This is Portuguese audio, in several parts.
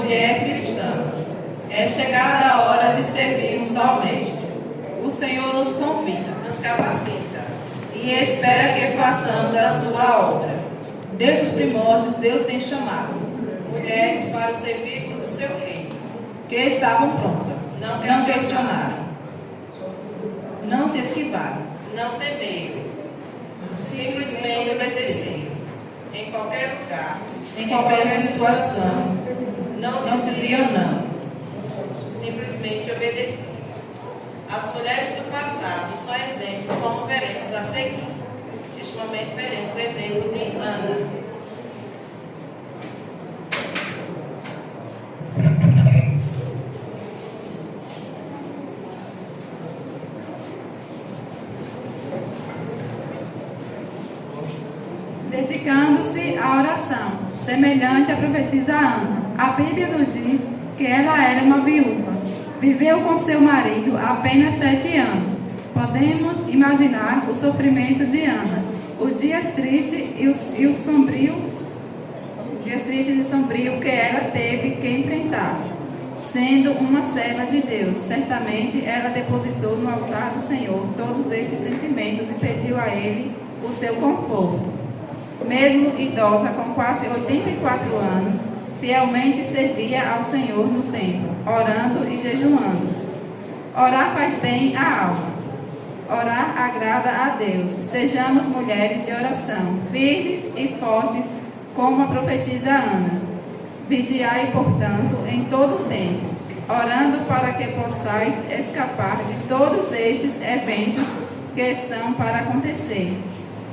mulher cristã, é chegada a hora de servirmos ao Mestre. O Senhor nos convida, nos capacita e espera que façamos a sua obra. Desde os primórdios, Deus tem chamado mulheres para o serviço do seu reino, que estavam prontas, não questionaram, não se esquivaram, não temeram, simplesmente obedeceram. Em qualquer lugar, em qualquer situação, não diziam não, simplesmente obedeciam. As mulheres do passado são exemplos, como veremos a seguir. Neste momento veremos o exemplo de Ana. Dedicando-se à oração, semelhante à profetisa Ana. A Bíblia nos diz que ela era uma viúva. Viveu com seu marido apenas 7 anos. Podemos imaginar o sofrimento de Ana, os dias tristes e sombrio que ela teve que enfrentar. Sendo uma serva de Deus, certamente ela depositou no altar do Senhor todos estes sentimentos e pediu a Ele o seu conforto. Mesmo idosa, com quase 84 anos, fielmente servia ao Senhor no templo, orando e jejuando. Orar faz bem à alma. Orar agrada a Deus. Sejamos mulheres de oração, firmes e fortes como a profetisa Ana. Vigiai, portanto, em todo o tempo, orando para que possais escapar de todos estes eventos que estão para acontecer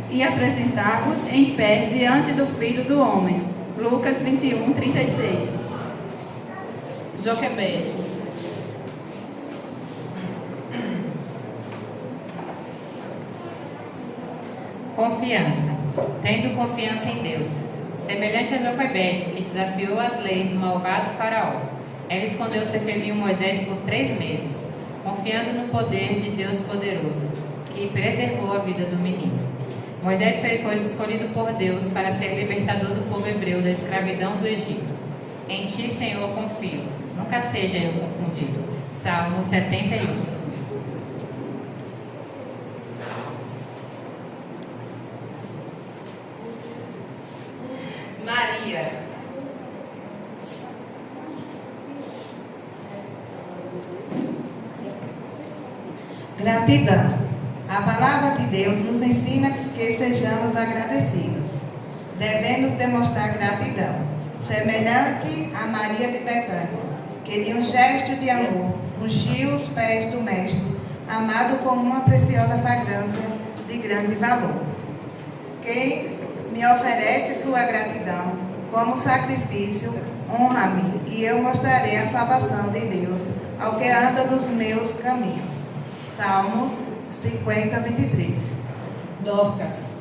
e apresentar-vos em pé diante do Filho do Homem. Lucas 21, 36. Joquebede. Confiança. Tendo confiança em Deus. Semelhante a Joquebede, que desafiou as leis do malvado faraó. Ela escondeu seu filhinho Moisés por 3 meses, confiando no poder de Deus poderoso, que preservou a vida do menino. Moisés foi escolhido por Deus para ser libertador do povo hebreu da escravidão do Egito. Em ti, Senhor, confio. Nunca seja eu confundido. Salmo 71. Maria. Gratidão. A palavra de Deus nos ensina que sejamos agradecidos. Devemos demonstrar gratidão, semelhante a Maria de Betânia, que de um gesto de amor ungiu os pés do Mestre, amado com uma preciosa fragrância de grande valor. Quem me oferece sua gratidão como sacrifício, honra-me, e eu mostrarei a salvação de Deus ao que anda nos meus caminhos. Salmos 50, 23. Dorcas.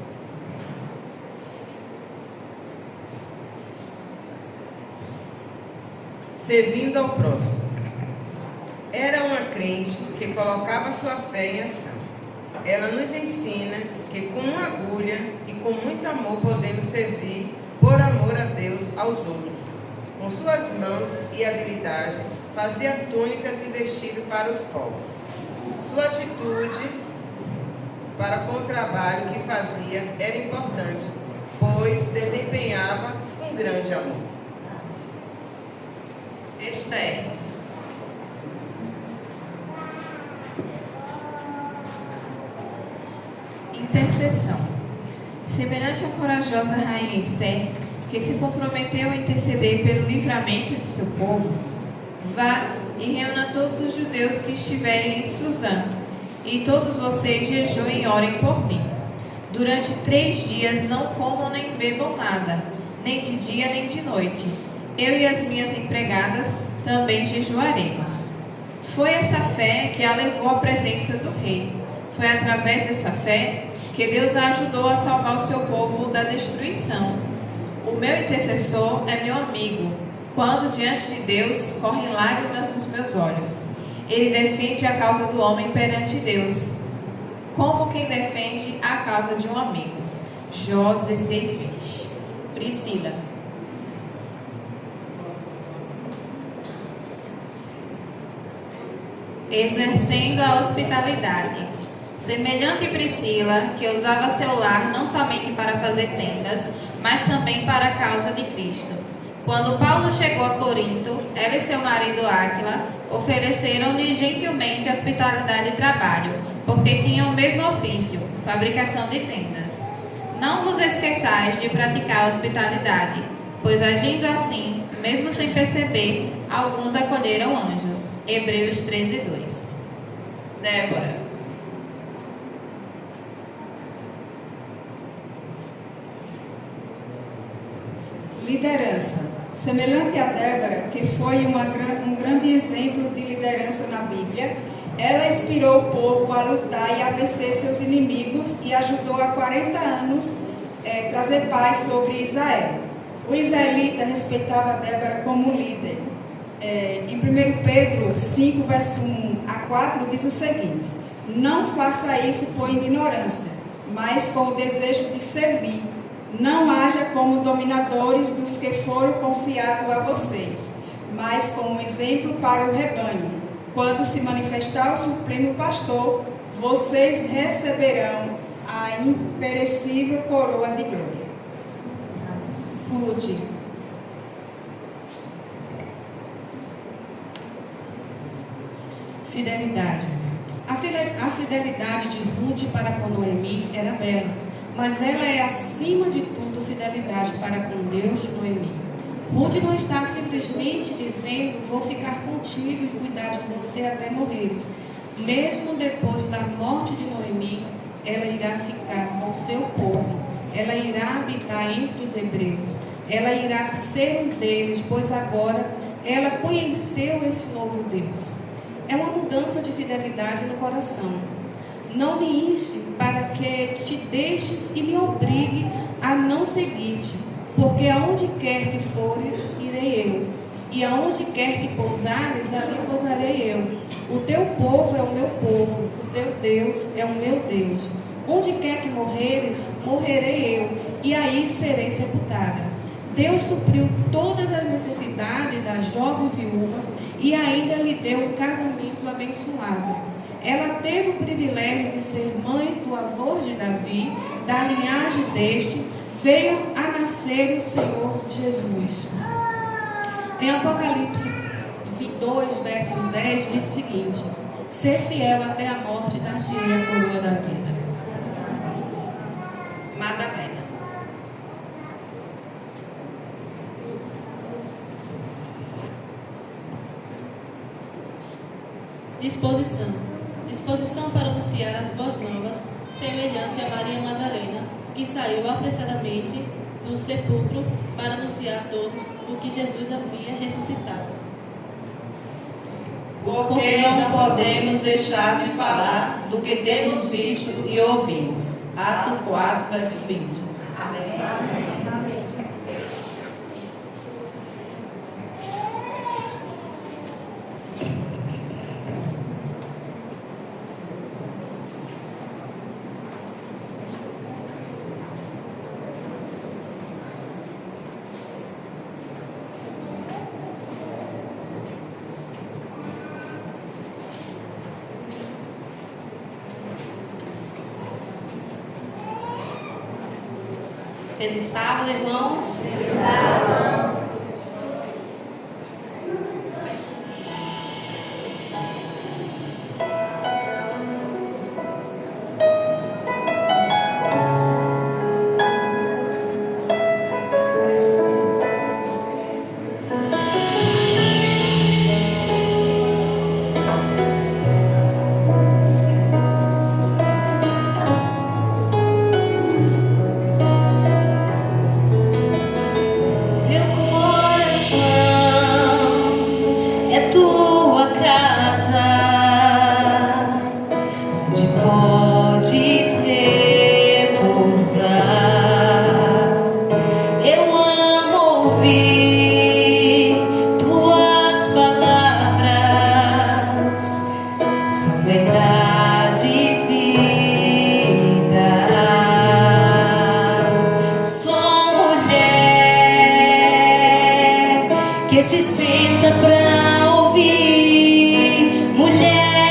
Servindo ao próximo. Era uma crente que colocava sua fé em ação. Ela nos ensina que com uma agulha e com muito amor podemos servir por amor a Deus aos outros. Com suas mãos e habilidade, fazia túnicas e vestidos para os pobres. Sua atitude para com o trabalho que fazia era importante, pois desempenhava um grande amor. Esther. Intercessão. Semelhante à corajosa rainha Esther, que se comprometeu a interceder pelo livramento de seu povo, vá e reúna todos os judeus que estiverem em Suzã, e todos vocês jejuem e orem por mim. Durante 3 dias não comam nem bebam nada, nem de dia nem de noite. Eu e as minhas empregadas também jejuaremos. Foi essa fé que a levou à presença do rei. Foi através dessa fé que Deus a ajudou a salvar o seu povo da destruição. O meu intercessor é meu amigo. Quando diante de Deus correm lágrimas dos meus olhos, ele defende a causa do homem perante Deus, como quem defende a causa de um amigo. Jó 16, 20. Priscila. exercendo a hospitalidade. Semelhante a Priscila, que usava seu lar não somente para fazer tendas, mas também para a causa de Cristo. Quando Paulo chegou a Corinto, ela e seu marido Áquila ofereceram-lhe gentilmente hospitalidade e trabalho, porque tinham o mesmo ofício, fabricação de tendas. Não vos esqueçais de praticar a hospitalidade, pois agindo assim, mesmo sem perceber, alguns acolheram anjos. Hebreus 13:2. Débora. Liderança. Semelhante a Débora, que foi um grande exemplo de liderança na Bíblia, ela inspirou o povo a lutar e a vencer seus inimigos e ajudou há 40 anos trazer paz sobre Israel. O israelita respeitava Débora como líder. Em 1 Pedro 5, verso 1 a 4, diz o seguinte: não faça isso por ignorância, mas com o desejo de servir. Não haja como dominadores dos que foram confiados a vocês, mas como exemplo para o rebanho. Quando se manifestar o Supremo Pastor, vocês receberão a imperecível coroa de glória. Ruth. Fidelidade. A fidelidade de Ruth para com Noemi era bela, mas ela é acima de tudo fidelidade para com Deus, Noemi. Ruth não está simplesmente dizendo: vou ficar contigo e cuidar de você até morreres. Mesmo depois da morte de Noemi, ela irá ficar com o seu povo, ela irá habitar entre os hebreus, ela irá ser um deles, pois agora ela conheceu esse novo Deus. É uma mudança de fidelidade no coração. Não me inste para que te deixes e me obrigue a não seguir-te, porque aonde quer que fores, irei eu, e aonde quer que pousares, ali pousarei eu. O teu povo é o meu povo, o teu Deus é o meu Deus. Onde quer que morreres, morrerei eu, e aí serei sepultada. Deus supriu todas as necessidades da jovem viúva e ainda lhe deu um casamento abençoado. Ela teve o privilégio de ser mãe do avô de Davi, da linhagem deste, veio a nascer o Senhor Jesus. Em Apocalipse 2, verso 10, diz o seguinte: ser fiel até a morte, dar-te-ei a coroa da vida. Madalena. Disposição para anunciar as boas novas, semelhante a Maria Madalena, que saiu apressadamente do sepulcro para anunciar a todos o que Jesus havia ressuscitado. Porque não podemos deixar de falar do que temos visto e ouvimos. Atos 4, verso 20. Amém. Amém. Feliz sábado, irmãos. Que se senta pra ouvir, mulher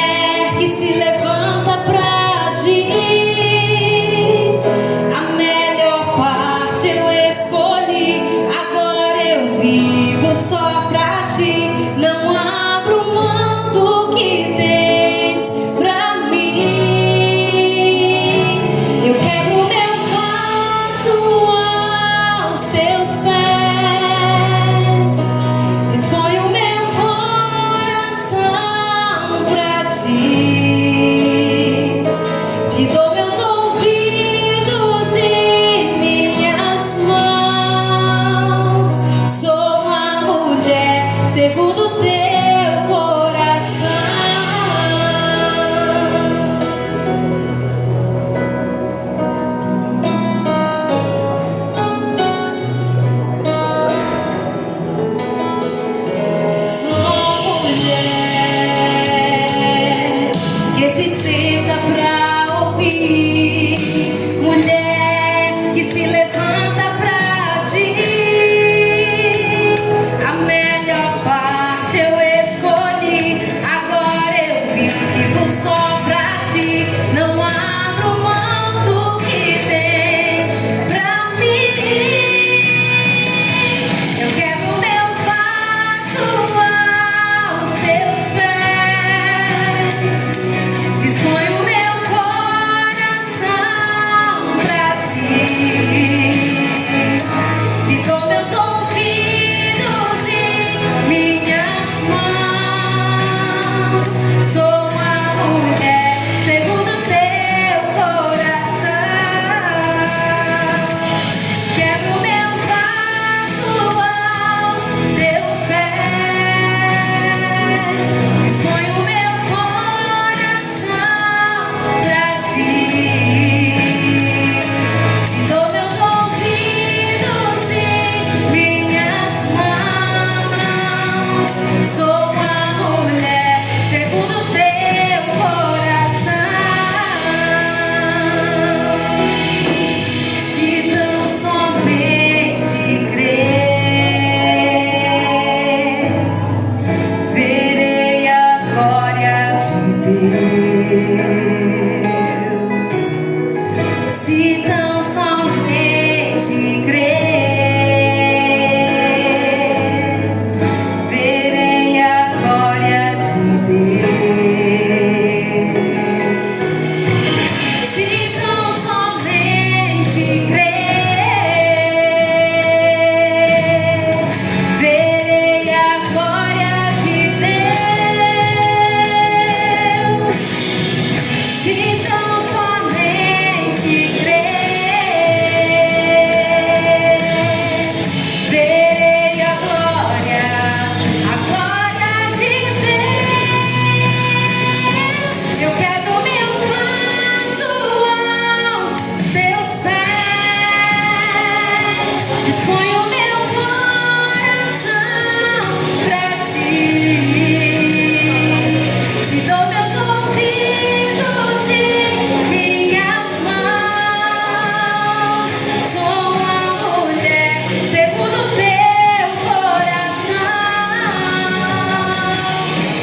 só pra ti, não abro mão do que tens pra mim. Eu quebro meu vaso aos teus pés, disponho meu coração pra ti, te dou meus ouvidos e minhas mãos. Sou uma mulher segundo teu coração. Sou mulher que se senta pra ouvir, mulher que se levanta pra agir. A melhor parte eu escolhi, agora eu vivo só pra ti, não abro mão do que tens pra mim. Eu quebro meu vaso aos teus pés, disponho meu coração pra ti, te dou meus ouvidos e minhas mãos. Sou uma mulher segundo teu coração. Quebro meu vaso aos teus pés, disponho meu coração pra ti, te dou meus ouvidos e minhas mãos. Sou uma mulher segundo teu coração. Se tão somente crer, verei a glória de Deus. Se tão somente crer, verei a glória de Deus. Se tão somente crer, verei a glória de Deus. Se tão somente crer, verei a glória de Deus. Eu quero meu vaso aos teus pés, disponho meu coração pra ti, te dou meus ouvidos e minhas mãos. Sou uma mulher segundo teu coração.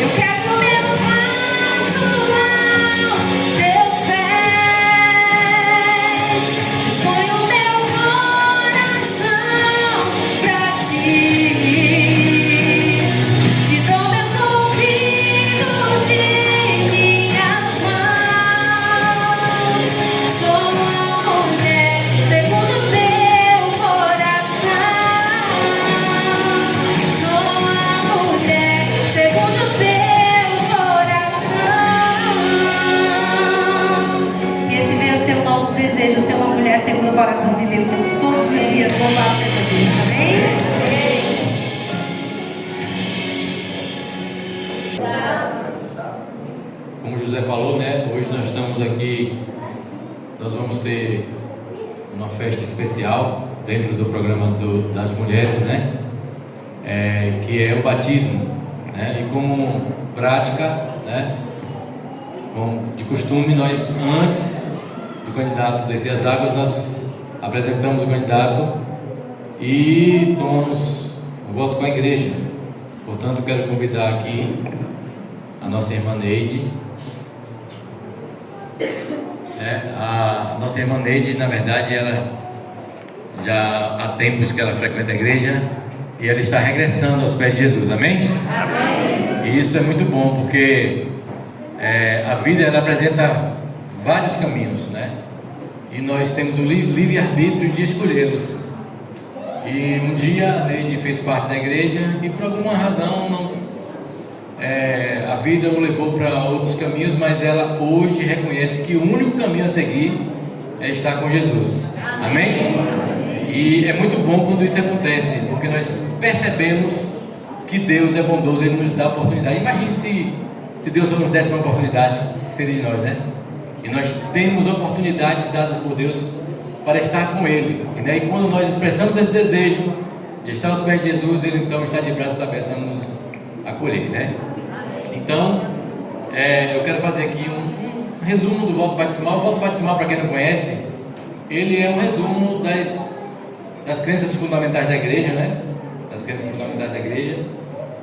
Eu quero meu vaso aos teus pés, disponho meu coração pra ti, te dou meus ouvidos e minhas mãos. Sou uma mulher segundo teu coração. Sou uma mulher segundo teu coração. Que esse venha ser o nosso desejo, ser uma mulher segundo o coração de Deus todos os dias. Louvado seja Deus. Amém? Como José falou, né? Hoje nós estamos aqui, nós vamos ter uma festa especial dentro do programa das mulheres, né? Que é o batismo, né? E como prática, né? De costume, nós antes do candidato descer as águas, nós apresentamos o candidato e tomamos o voto com a igreja. Portanto, quero convidar aqui a nossa irmã Neide. A nossa irmã Neide, na verdade, ela já há tempos que ela frequenta a igreja e ela está regressando aos pés de Jesus, amém? Amém. E isso é muito bom, porque a vida ela apresenta vários caminhos, né? E nós temos o livre-arbítrio de escolhê-los. E um dia a Neide fez parte da igreja e por alguma razão a vida o levou para outros caminhos, mas ela hoje reconhece que o único caminho a seguir é estar com Jesus, amém? E é muito bom quando isso acontece, porque nós percebemos que Deus é bondoso, Ele nos dá oportunidade. Imagine se Deus só nos desse uma oportunidade, que seria de nós, né? E nós temos oportunidades dadas por Deus para estar com Ele, né? E quando nós expressamos esse desejo de estar aos pés de Jesus, Ele então está de braços abertos a nos acolher, né? Então, eu quero fazer aqui um resumo do voto batismal. O voto batismal, para quem não conhece, ele é um resumo das crenças fundamentais da igreja, né? Das crenças fundamentais da igreja.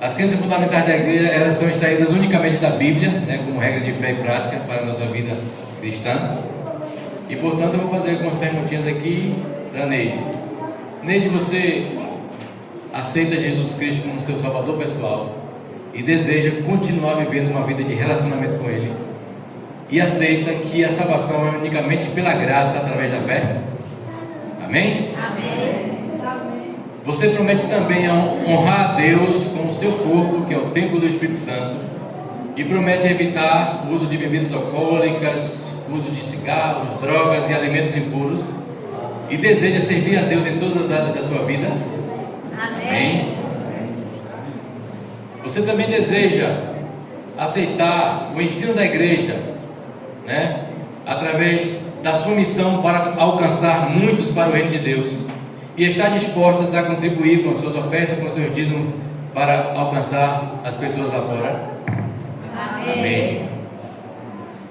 As crenças fundamentais da igreja, elas são extraídas unicamente da Bíblia, né? Como regra de fé e prática para a nossa vida cristã. E portanto eu vou fazer algumas perguntinhas aqui para Neide. Neide, você aceita Jesus Cristo como seu salvador pessoal e deseja continuar vivendo uma vida de relacionamento com Ele, e aceita que a salvação é unicamente pela graça através da fé? Amém? Amém. Você promete também honrar a Deus com o seu corpo, que é o templo do Espírito Santo, e promete evitar o uso de bebidas alcoólicas, uso de cigarros, drogas e alimentos impuros, e deseja servir a Deus em todas as áreas da sua vida? Amém. Você também deseja aceitar o ensino da igreja, né? Através da sua missão para alcançar muitos para o reino de Deus, e está dispostas a contribuir com as suas ofertas, com os seus dízimos, para alcançar as pessoas lá fora? Amém. Amém.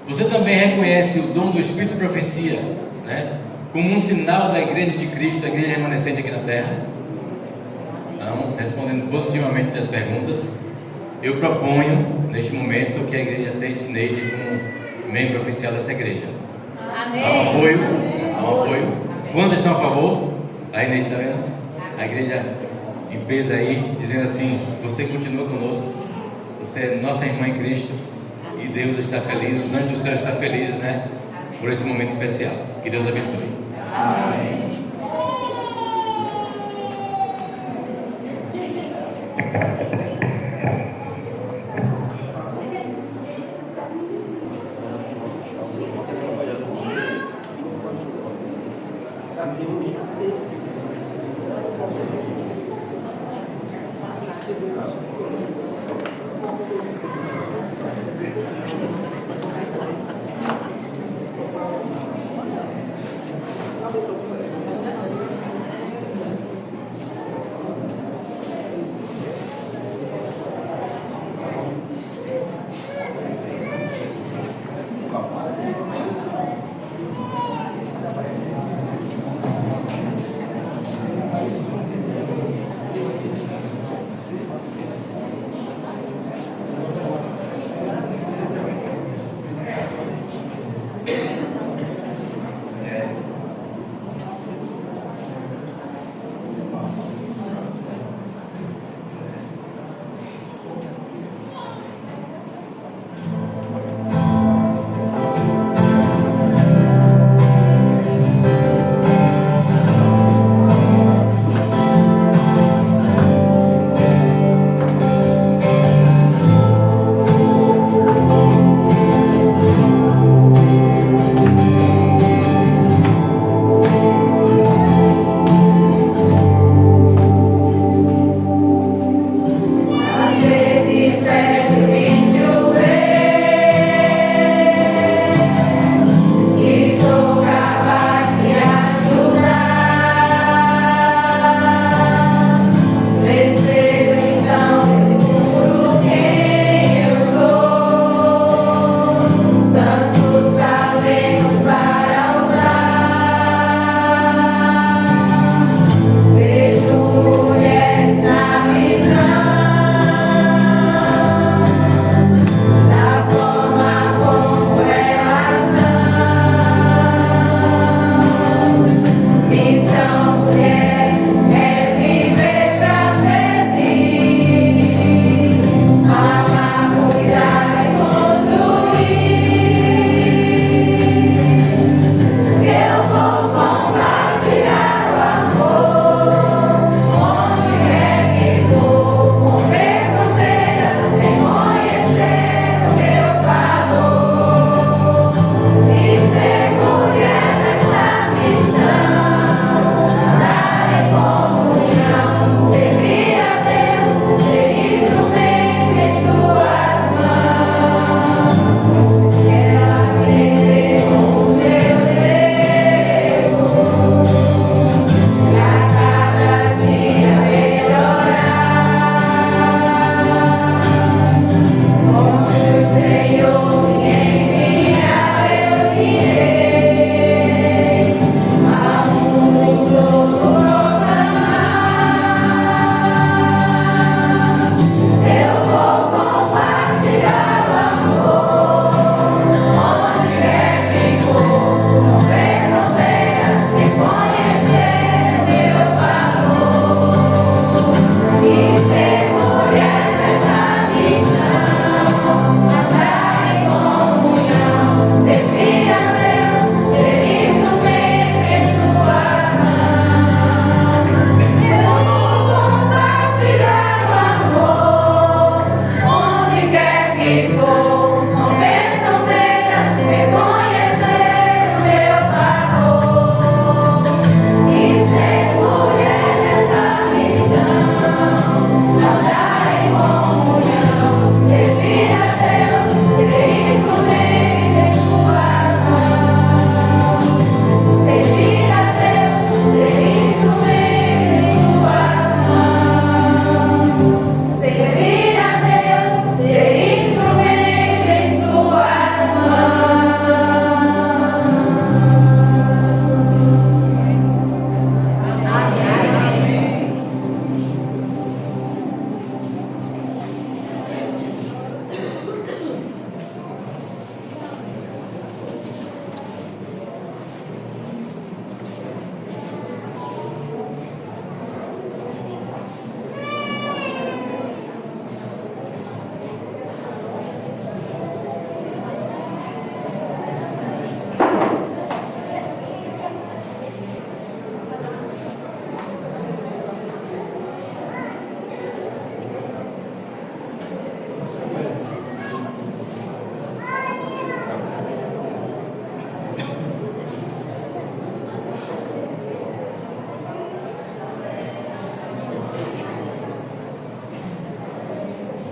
Você também reconhece o dom do Espírito de Profecia, né? Como um sinal da igreja de Cristo, da igreja remanescente aqui na terra? Então, respondendo positivamente as perguntas, eu proponho neste momento que a igreja aceite Neide como membro oficial dessa igreja. Amém. Há um apoio? Há um apoio? Quantos estão a favor? Aí, Neide, está vendo? A igreja em peso aí, dizendo assim: você continua conosco, você é nossa irmã em Cristo, e Deus está feliz, os anjos do céu estão felizes, né? Por esse momento especial. Que Deus abençoe. Amém.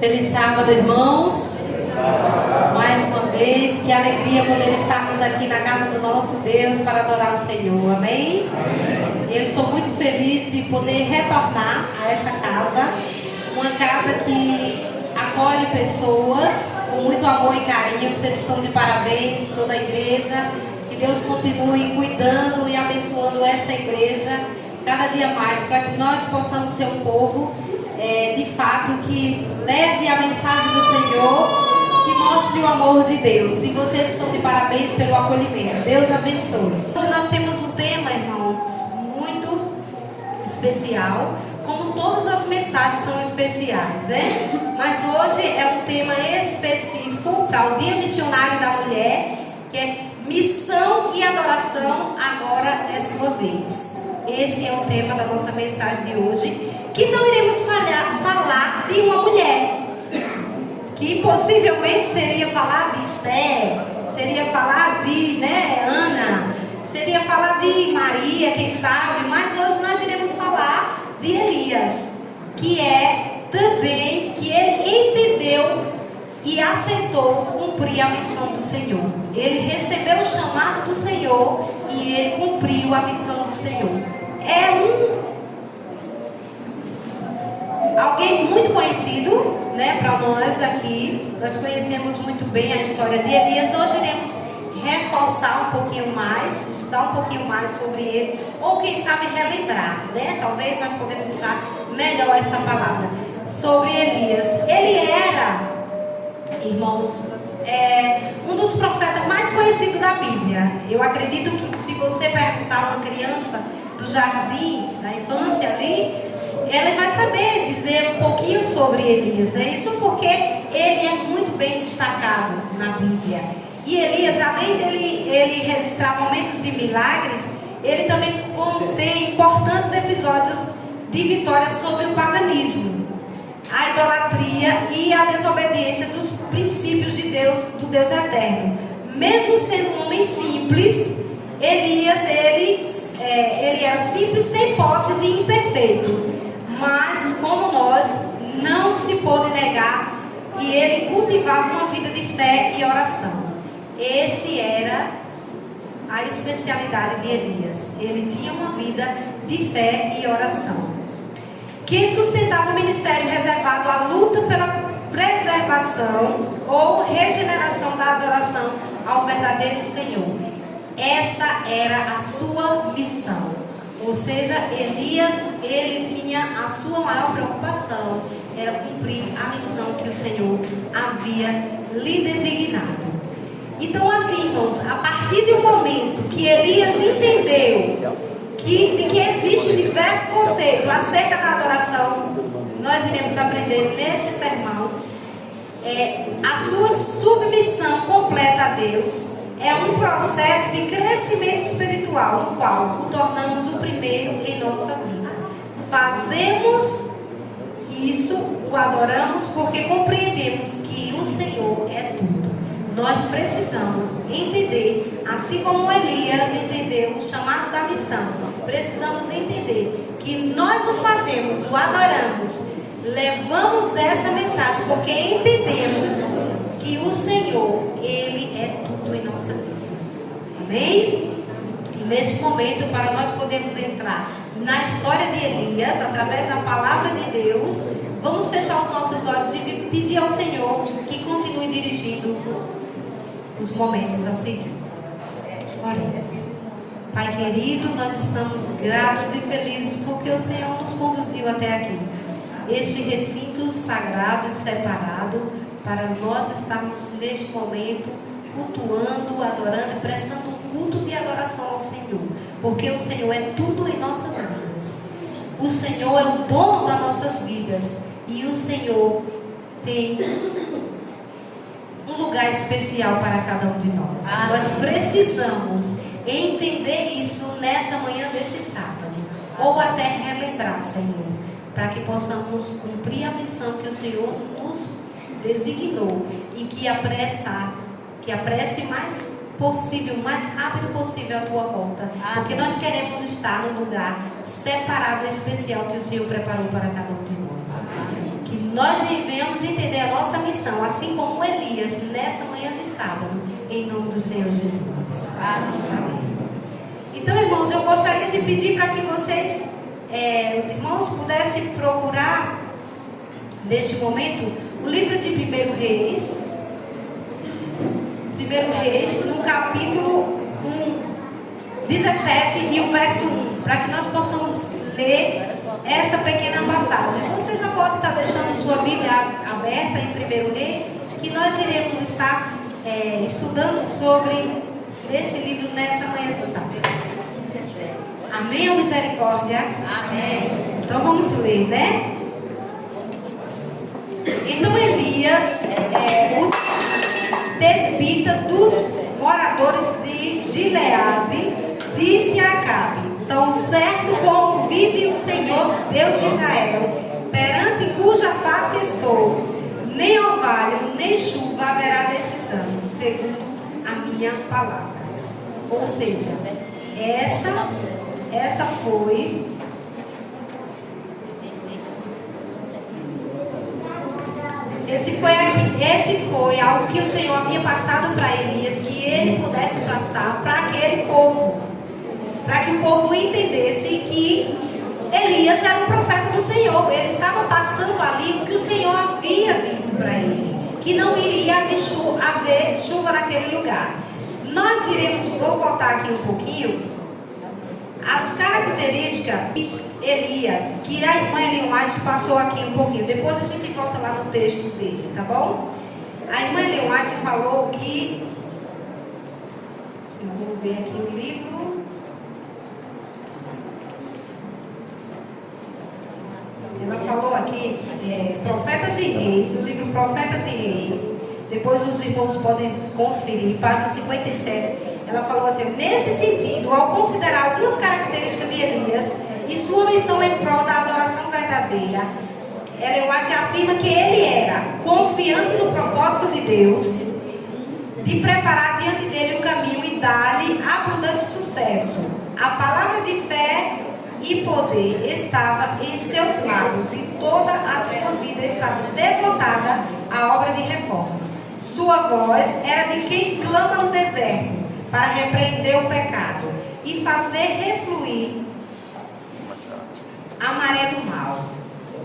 Feliz sábado, irmãos. Mais uma vez, que alegria poder estarmos aqui na casa do nosso Deus para adorar o Senhor. Amém? Eu estou muito feliz de poder retornar a essa casa. Uma casa que acolhe pessoas com muito amor e carinho. Vocês estão de parabéns, toda a igreja. Que Deus continue cuidando e abençoando essa igreja cada dia mais, para que nós possamos ser um povo de fato que leve a mensagem do Senhor, que mostre o amor de Deus. E vocês estão de parabéns pelo acolhimento. Deus abençoe. Hoje nós temos um tema, irmãos, muito especial, como todas as mensagens são especiais, né? Mas hoje é um tema específico para o Dia Missionário da Mulher, que é missão e adoração, agora é sua vez. Esse é o tema da nossa mensagem de hoje, que não iremos falar de uma mulher, que possivelmente seria falar de Esther, seria falar de Ana, seria falar de Maria, quem sabe, mas hoje nós iremos falar de Elias, que é também, que ele entendeu e aceitou cumprir a missão do Senhor. Ele recebeu o chamado do Senhor e ele cumpriu a missão do Senhor. É alguém muito conhecido, né, para nós aqui. Nós conhecemos muito bem a história de Elias. Hoje iremos reforçar um pouquinho mais, estudar um pouquinho mais sobre ele, ou quem sabe relembrar, né? Talvez nós podemos usar melhor essa palavra sobre Elias. Ele era, irmãos, um dos profetas mais conhecidos da Bíblia. Eu acredito que se você perguntar a uma criança do jardim, da infância ali, ela vai saber dizer um pouquinho sobre Elias. É isso porque ele é muito bem destacado na Bíblia. E Elias, além dele registrar momentos de milagres, ele também contém importantes episódios de vitórias sobre o paganismo, a idolatria e a desobediência dos princípios de Deus, do Deus eterno. Mesmo sendo um homem simples, Elias, ele era simples, sem posses e imperfeito. Mas, como nós, não se pôde negar, e ele cultivava uma vida de fé e oração. Esse era a especialidade de Elias. Ele tinha uma vida de fé e oração, que sustentava o ministério reservado à luta pela preservação ou regeneração da adoração ao verdadeiro Senhor. Essa era a sua missão. Ou seja, Elias, ele tinha a sua maior preocupação, era cumprir a missão que o Senhor havia lhe designado. Então, assim, irmãos, a partir do momento que Elias entendeu que existe diversos conceitos acerca da adoração, nós iremos aprender nesse sermão, a sua submissão completa a Deus é um processo de crescimento espiritual, no qual o tornamos o primeiro em nossa vida. Fazemos isso, o adoramos, porque compreendemos que o Senhor é tudo. Nós precisamos entender, assim como Elias entendeu o chamado da missão, precisamos entender que nós o fazemos, o adoramos, levamos essa mensagem, porque entendemos que o Senhor, Ele é tudo em nossa vida. Amém? E neste momento, para nós podermos entrar na história de Elias, através da palavra de Deus, vamos fechar os nossos olhos e pedir ao Senhor que continue dirigindo os momentos a seguir. Oremos. Pai querido, nós estamos gratos e felizes porque o Senhor nos conduziu até aqui. Este recinto sagrado e separado para nós estarmos neste momento cultuando, adorando e prestando um culto de adoração ao Senhor. Porque o Senhor é tudo em nossas vidas. O Senhor é o dono das nossas vidas. E o Senhor tem um lugar especial para cada um de nós. Nós precisamos entender isso nessa manhã desse sábado, ou até relembrar, Senhor, para que possamos cumprir a missão que o Senhor nos designou e que apresse mais possível, o mais rápido possível a tua volta, porque nós queremos estar no lugar separado e especial que o Senhor preparou para cada um de nós. Que nós vivemos venhamos entender a nossa missão, assim como Elias, nessa manhã de sábado, em nome do Senhor Jesus. Amém. Então, irmãos, eu gostaria de pedir para que vocês, os irmãos, pudessem procurar, neste momento, o livro de 1 Reis. 1 Reis, no capítulo 17 e o verso 1, para que nós possamos ler essa pequena passagem. Você já pode estar deixando sua Bíblia aberta em 1 Reis, que nós iremos estar estudando sobre esse livro nessa manhã de sábado. Amém ou misericórdia? Amém. Então vamos ler, né? Então Elias, o tesbita dos moradores de Gileade, disse a Acabe: tão certo como vive o Senhor Deus de Israel, perante cuja face estou, nem orvalho, nem chuva haverá nesses anos, segundo a minha palavra. Ou seja, essa foi esse foi algo que o Senhor havia passado para Elias, que ele pudesse passar para aquele povo, para que o povo entendesse que Elias era um profeta do Senhor. Ele estava passando ali o que o Senhor havia dito para ele, que não iria haver chuva naquele lugar. Vou voltar aqui um pouquinho, as características de Elias, que a irmã Ellen White passou aqui um pouquinho, depois a gente volta lá no texto dele, tá bom? A irmã Ellen White falou que, eu vou ver aqui o livro, ela falou aqui, Profetas e Reis, o livro Profetas e Reis, depois os irmãos podem conferir, página 57, ela falou assim: nesse sentido, ao considerar algumas características de Elias e sua missão em prol da adoração verdadeira, Ellen White afirma que ele era confiante no propósito de Deus, de preparar diante dele o caminho e dar-lhe abundante sucesso. A palavra de fé e poder estava em seus lábios e toda a sua vida estava devotada à obra de reforma. Sua voz era de quem clama no deserto para repreender o pecado e fazer refluir a maré do mal.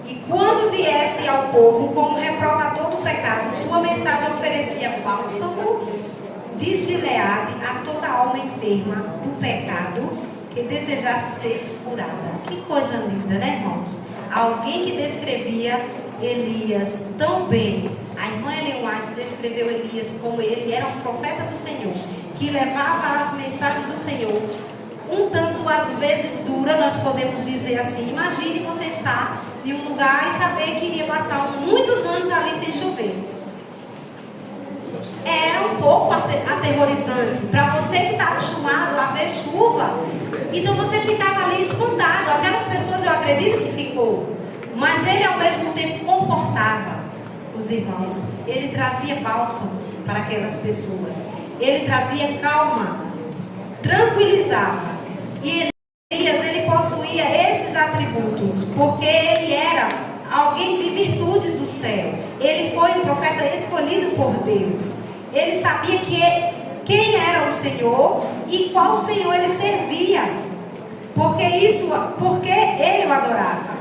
E quando viesse ao povo como reprovador do pecado, sua mensagem oferecia bálsamo de Gileade a toda alma enferma do pecado que desejasse ser curada. Que coisa linda, né, irmãos? Alguém que descrevia Elias tão bem. A irmã Ellen White descreveu Elias como ele era um profeta do Senhor, que levava as mensagens do Senhor, um tanto às vezes dura, nós podemos dizer assim. Imagine você estar em um lugar e saber que iria passar muitos anos ali sem chover. Era um pouco aterrorizante para você que está acostumado a ver chuva. Então você ficava ali espantado. Aquelas pessoas, eu acredito que ficou, mas ele ao mesmo tempo confortava os irmãos. Ele trazia bálsamo para aquelas pessoas, ele trazia calma, tranquilizava. E Elias, ele possuía esses atributos, porque ele era alguém de virtudes do céu. Ele foi um profeta escolhido por Deus. Ele sabia quem era o Senhor e qual Senhor ele servia, porque ele o adorava.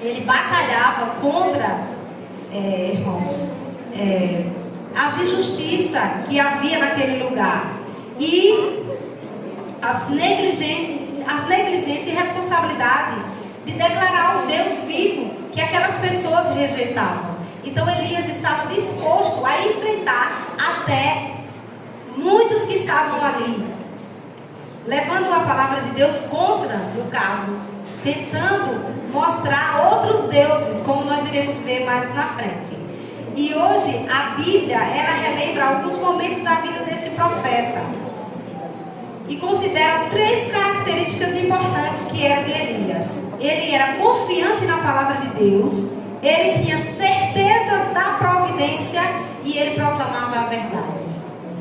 Ele batalhava contra, irmãos, as injustiças que havia naquele lugar e as negligências e responsabilidade de declarar o Deus vivo que aquelas pessoas rejeitavam. Então Elias estava disposto a enfrentar até muitos que estavam ali, levando a palavra de Deus contra, no caso, tentando mostrar outros deuses, como nós iremos ver mais na frente. E hoje a Bíblia, ela relembra alguns momentos da vida desse profeta e considera 3 características importantes que eram de Elias. Ele era confiante na palavra de Deus, ele tinha certeza da providência e ele proclamava a verdade.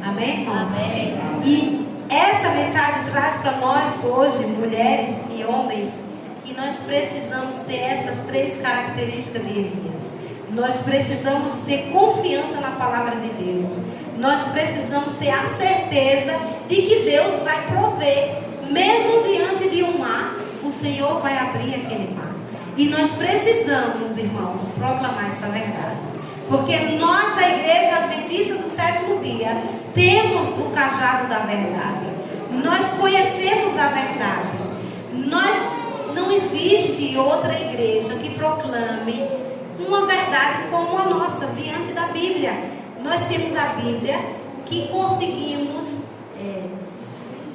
Amém, irmãos? Amém. E essa mensagem traz para nós hoje, mulheres e homens, que nós precisamos ter essas 3 características de Elias. Nós precisamos ter confiança na palavra de Deus. Nós precisamos ter a certeza de que Deus vai prover. Mesmo diante de um mar, o Senhor vai abrir aquele mar. E nós precisamos, irmãos, proclamar essa verdade. Porque nós, da Igreja Adventista do Sétimo Dia, temos o cajado da verdade. Nós conhecemos a verdade. Não existe outra igreja que proclame uma verdade como a nossa, diante da Bíblia. Nós temos a Bíblia que conseguimos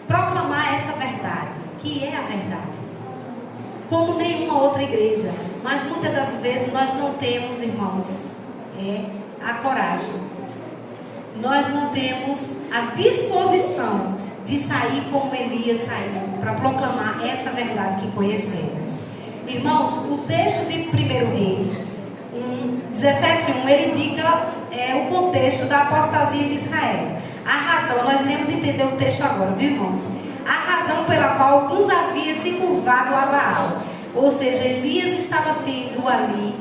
proclamar essa verdade, que é a verdade, como nenhuma outra igreja. Mas muitas das vezes nós não temos, irmãos, a coragem. Nós não temos a disposição de sair como Elias saiu, para proclamar essa verdade que conhecemos. Irmãos, o texto de 1 Reis 17:1, ele indica o contexto da apostasia de Israel. A razão, nós iremos entender o texto agora, viu, irmãos? A razão pela qual alguns haviam se curvado a Baal. Ou seja, Elias estava tendo ali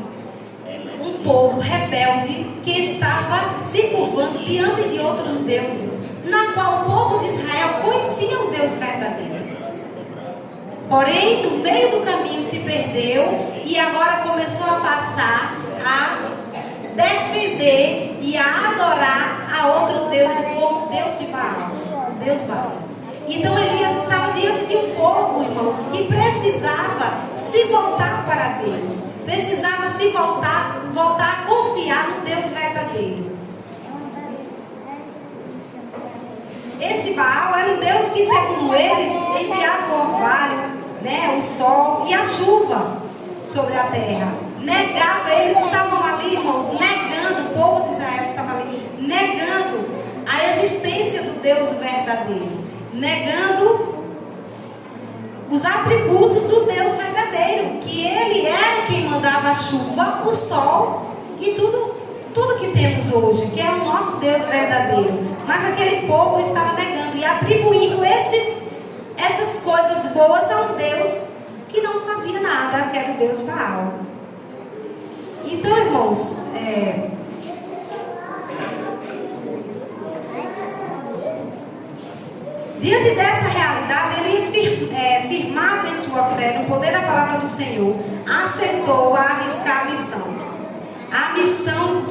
um povo rebelde que estava se curvando diante de outros deuses, na qual o povo de Israel conhecia o Deus verdadeiro. Porém, no meio do caminho se perdeu e agora começou a passar a defender e a adorar a outros deuses, como Deus de Baal, Deus Baal. Então Elias estava diante de um povo, irmãos, que precisava se voltar para Deus, precisava se voltar a confiar no Deus verdadeiro. Esse Baal era um Deus que, segundo eles, enviava o orvalho, o sol e a chuva sobre a terra. Negava, eles estavam ali, irmãos, negando, o povo de Israel estava ali, negando a existência do Deus verdadeiro, negando os atributos do Deus verdadeiro, que Ele era quem mandava a chuva, o sol e tudo que temos hoje, que é o nosso Deus verdadeiro. Mas aquele povo estava negando e atribuindo essas coisas boas a um Deus que não fazia nada, que era o Deus Baal. Então, irmãos, diante dessa realidade, Elias, firmado em sua fé, no poder da palavra do Senhor, aceitou arriscar a missão. A missão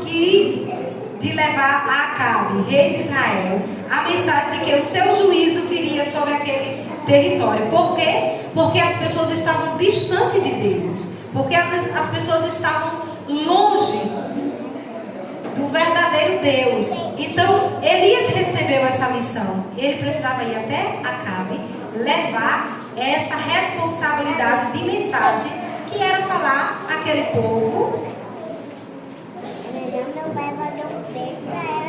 de levar a Acabe, rei de Israel, a mensagem de que o seu juízo viria sobre aquele território. Por quê? Porque as pessoas estavam distantes de Deus. Porque as pessoas estavam longe do verdadeiro Deus. Então, Elias recebeu essa missão. Ele precisava ir até Acabe, levar essa responsabilidade de mensagem, que era falar àquele povo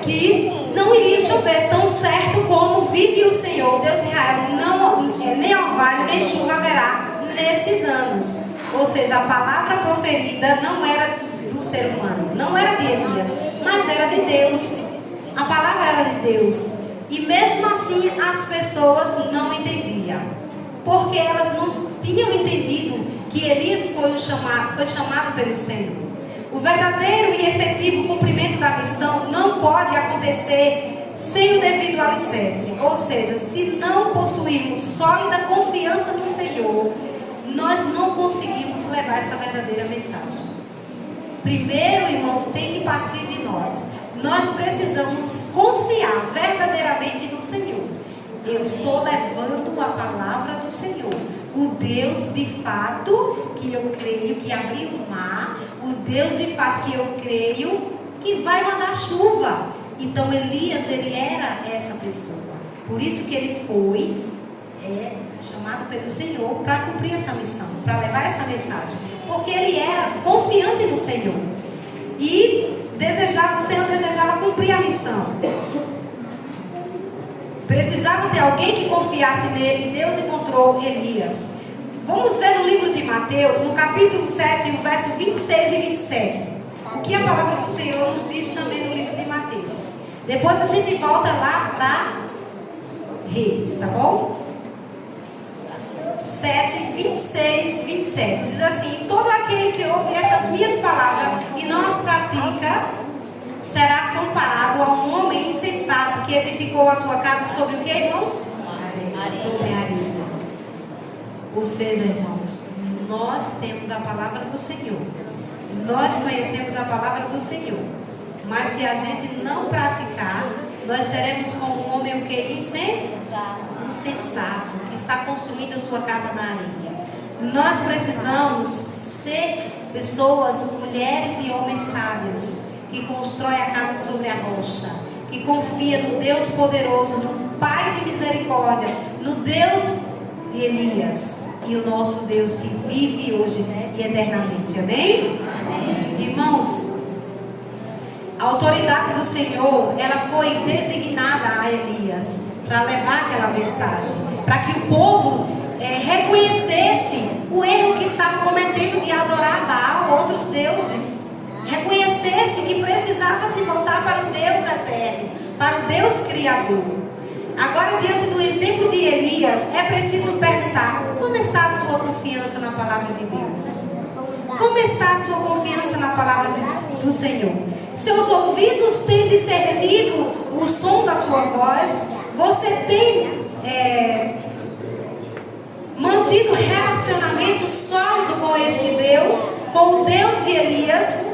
que não iria chover tão certo como vive o Senhor, Deus de Israel, nem orvalho nem chuva haverá nesses anos. Ou seja, a palavra proferida não era do ser humano, não era de Elias, mas era de Deus. A palavra era de Deus. E mesmo assim as pessoas não entendiam, porque elas não tinham entendido que Elias foi chamado pelo Senhor. O verdadeiro e efetivo cumprimento da missão não pode acontecer sem o devido alicerce. Ou seja, se não possuirmos sólida confiança no Senhor, nós não conseguimos levar essa verdadeira mensagem. Primeiro, irmãos, tem que partir de nós. Nós precisamos confiar verdadeiramente no Senhor. Eu estou levando a palavra do Senhor. O Deus de fato que eu creio que abriu o mar. O Deus de fato que eu creio que vai mandar chuva. Então Elias, ele era essa pessoa. Por isso que ele foi chamado pelo Senhor para cumprir essa missão, para levar essa mensagem. Porque ele era confiante no Senhor. E o Senhor desejava cumprir a missão. Precisava ter alguém que confiasse nele, e Deus encontrou Elias. Vamos ver no livro de Mateus, no capítulo 7, o verso 26 e 27. O que a palavra do Senhor nos diz também no livro de Mateus. Depois a gente volta lá para Reis, tá bom? 7, 26, 27. Diz assim: todo aquele que ouve essas minhas palavras e não as pratica, será comparado a um homem insensato que edificou a sua casa sobre o que, irmãos? Sobre a areia. Ou seja, irmãos, nós temos a palavra do Senhor. Nós conhecemos a palavra do Senhor. Mas se a gente não praticar, nós seremos como um homem o que? Insensato, que está construindo a sua casa na areia. Nós precisamos ser pessoas, mulheres e homens sábios, que constroem a casa sobre a rocha, que confia no Deus poderoso, no Pai de misericórdia, no Deus de Elias e o nosso Deus que vive hoje e eternamente. Amém? Amém. Irmãos, a autoridade do Senhor, ela foi designada a Elias para levar aquela mensagem, para que o povo reconhecesse o erro que estava cometendo de adorar Baal, outros deuses, reconhecesse que precisava se voltar para o Deus eterno, para o Deus Criador. Agora, diante do exemplo de Elias, é preciso perguntar: como está a sua confiança na palavra de Deus? Como está a sua confiança na palavra do Senhor? Seus ouvidos têm discernido o som da sua voz? Você tem mantido relacionamento sólido com esse Deus, com o Deus de Elias,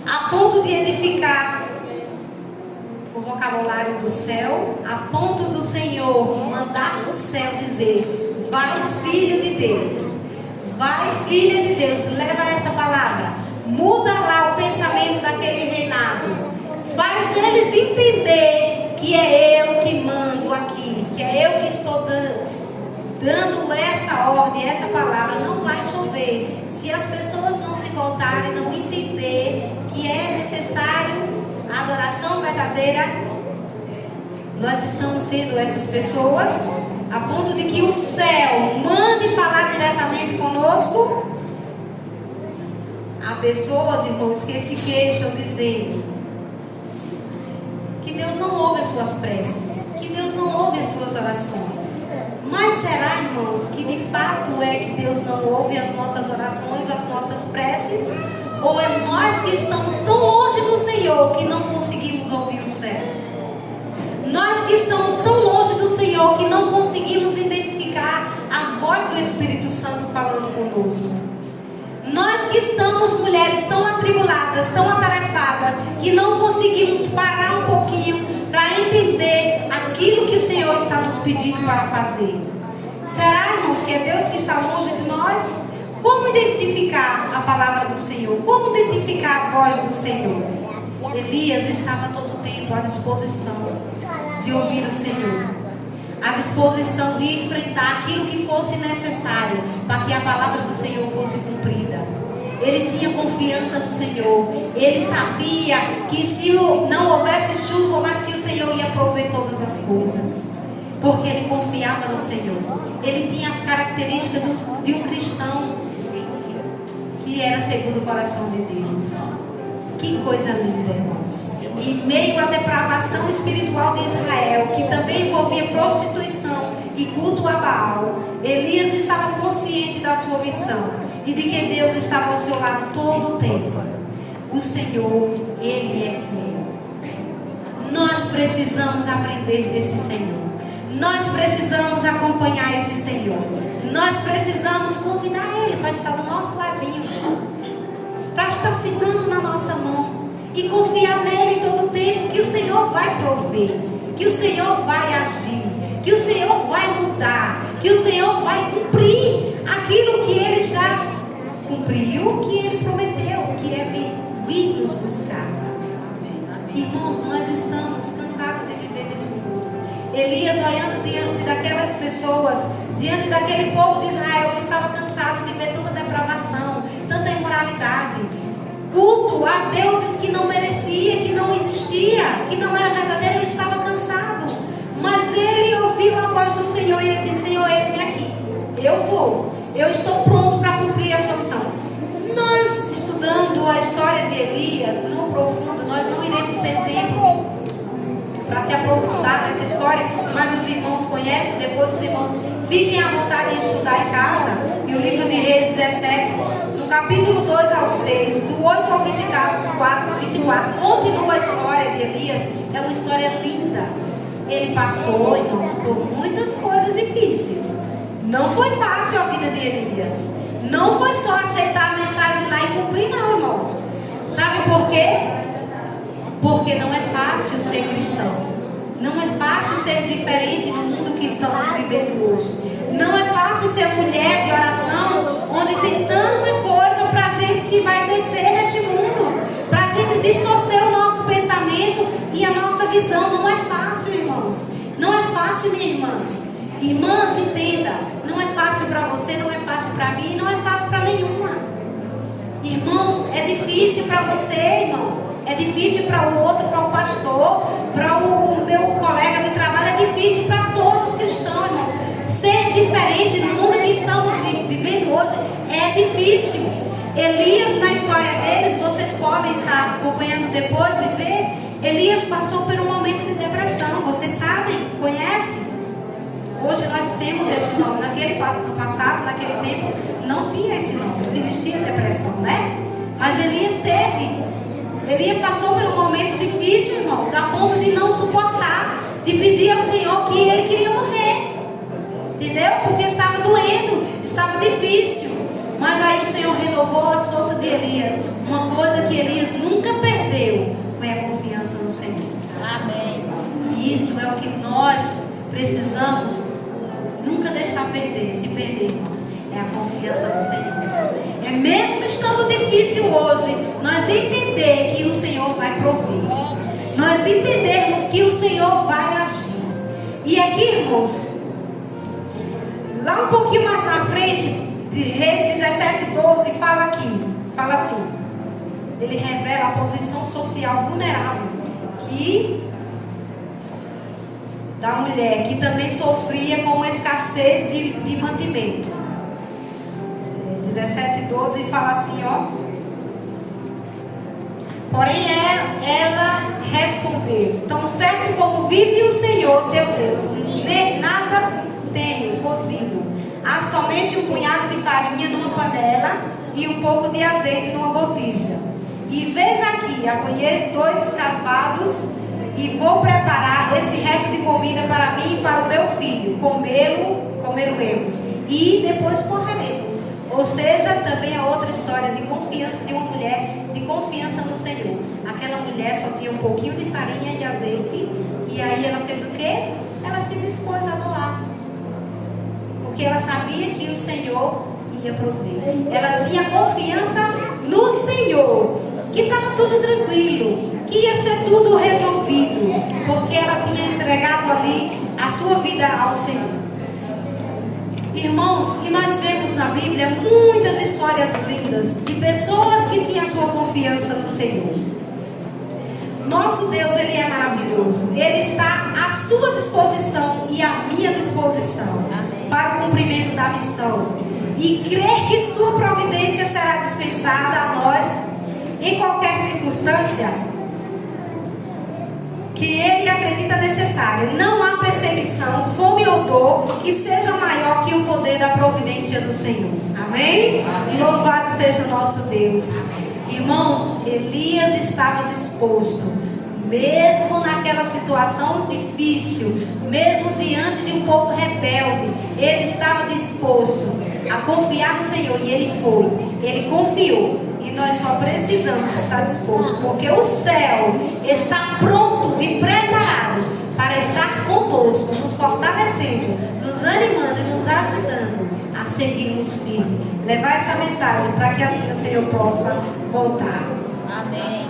a ponto de edificar o vocabulário do céu, a ponto do Senhor mandar do céu dizer: vai, filho de Deus, vai, filha de Deus, leva essa palavra, muda lá o pensamento daquele reinado, faz eles entender que é eu que mando aqui, que é eu que estou dando essa ordem, essa palavra. Não vai chover se as pessoas não se voltarem, não entender que é necessário a adoração verdadeira. Nós estamos sendo essas pessoas, a ponto de que o céu mande falar diretamente conosco. Há pessoas, irmãos, que se queixam dizendo que Deus não ouve as suas preces, que Deus não ouve as suas orações. Mas será, irmãos, que de fato é que Deus não ouve as nossas orações, as nossas preces? Ou é nós que estamos tão longe do Senhor que não conseguimos ouvir o céu? Nós que estamos tão longe do Senhor que não conseguimos identificar a voz do Espírito Santo falando conosco? Nós que estamos, mulheres, tão atribuladas, tão atarefadas, que não conseguimos parar um pouquinho para entender aquilo que o Senhor está nos pedindo para fazer? Será, irmãos, que é Deus que está longe de nós? Como identificar a palavra do Senhor? Como identificar a voz do Senhor? Elias estava todo o tempo à disposição de ouvir o Senhor, à disposição de enfrentar aquilo que fosse necessário para que a palavra do Senhor fosse cumprida. Ele tinha confiança no Senhor. Ele sabia que se não houvesse chuva, mas que o Senhor ia prover todas as coisas, porque ele confiava no Senhor. Ele tinha as características de um cristão que era segundo o coração de Deus. Que coisa linda, irmãos. Em meio à depravação espiritual de Israel, que também envolvia prostituição e culto a Baal, Elias estava consciente da sua missão e de que Deus estava ao seu lado todo o tempo. O Senhor, Ele é fiel. Nós precisamos aprender desse Senhor. Nós precisamos acompanhar esse Senhor. Nós precisamos convidar Ele para estar do nosso ladinho, para estar segurando na nossa mão e confiar nele todo o tempo, que o Senhor vai prover, que o Senhor vai agir, que o Senhor vai mudar, que o Senhor vai cumprir aquilo que Ele já cumpriu, que Ele prometeu, que é vir nos buscar. Irmãos, nós estamos cansados de viver nesse mundo. Elias, olhando diante daquelas pessoas, diante daquele povo de Israel, ele estava cansado de ver tanta depravação, tanta imoralidade, culto a deuses que não merecia, que não existia, que não era verdadeiro. Ele estava cansado, mas ele ouviu a voz do Senhor e ele disse: Senhor, eis-me aqui, eu vou, eu estou pronto para cumprir a sua missão. Nós, estudando a história de Elias no profundo, nós não iremos ter tempo para se aprofundar nessa história, mas os irmãos conhecem. Depois os irmãos fiquem à vontade de estudar em casa. E o livro de Reis 17, no capítulo 2 ao 6, do 8 ao 24, continua a história de Elias. É uma história linda. Ele passou, irmãos, por muitas coisas difíceis. Não foi fácil a vida de Elias. Não foi só aceitar a mensagem lá e cumprir, não, irmãos. Sabe por quê? Porque não é fácil ser cristão. Não é fácil ser diferente no mundo que estamos vivendo hoje. Não é fácil ser mulher de oração, onde tem tanta coisa para a gente se vai crescer neste mundo, para a gente distorcer o nosso pensamento e a nossa visão. Não é fácil, irmãos. Não é fácil, minhas irmãs. Irmãs, entenda. Não é fácil para você, não é fácil para mim, não é fácil para nenhuma. Irmãos, é difícil para você, irmão. É difícil para o outro, para o pastor, para o meu colega de trabalho. É difícil para todos os cristãos, irmãos. Ser diferente no mundo que estamos vivendo hoje é difícil. Elias, na história deles, vocês podem estar acompanhando depois e ver. Elias passou por um momento de depressão. Vocês sabem, conhecem? Hoje nós temos esse nome. No passado, naquele tempo, não tinha esse nome. Não existia depressão, né? Mas Elias teve. Elias passou por um momento difícil, irmãos, a ponto de não suportar, de pedir ao Senhor que ele queria morrer. Entendeu? Porque estava doendo, estava difícil. Mas aí o Senhor renovou as forças de Elias. Uma coisa que Elias nunca perdeu foi a confiança no Senhor. Amém. E isso é o que nós precisamos nunca deixar perder. Se perder, irmãos, é a confiança no Senhor. É mesmo estando difícil hoje, nós entender que o Senhor vai prover. Nós entendermos que o Senhor vai agir. E aqui, irmãos, lá um pouquinho mais na frente, de Reis 17:12, fala assim, ele revela a posição social vulnerável da mulher, que também sofria com escassez de mantimento. 17:12 fala assim, ó. Porém ela respondeu: tão certo como vive o Senhor teu Deus, nada tenho cozido. Há somente um punhado de farinha numa panela e um pouco de azeite numa botija. E vês aqui, apanhei 2 cavados e vou preparar esse resto de comida para mim e para o meu filho. Comeremos e depois morreremos. Ou seja, também é outra história de confiança de uma mulher, de confiança no Senhor. Aquela mulher só tinha um pouquinho de farinha e azeite. E aí ela fez o quê? Ela se dispôs a doar. Porque ela sabia que o Senhor ia prover. Ela tinha confiança no Senhor, que estava tudo tranquilo, que ia ser tudo resolvido. Porque ela tinha entregado ali a sua vida ao Senhor. Irmãos, e nós vemos na Bíblia muitas histórias lindas de pessoas que tinham a sua confiança no Senhor. Nosso Deus, Ele é maravilhoso. Ele está à sua disposição e à minha disposição. Amém. Para o cumprimento da missão. E crer que sua providência será dispensada a nós em qualquer circunstância que Ele acredita necessária. Não há perseguição, fome ou dor que seja maior que o poder da providência do Senhor. Amém? Amém. Louvado seja o nosso Deus. Amém. Irmãos, Elias estava disposto, mesmo naquela situação difícil, mesmo diante de um povo rebelde, ele estava disposto a confiar no Senhor. E ele foi, ele confiou. E nós só precisamos estar dispostos, porque o céu está pronto e preparado para estar conosco, nos fortalecendo, nos animando e nos ajudando a seguirmos firmes. Levar essa mensagem para que assim o Senhor possa voltar. Amém.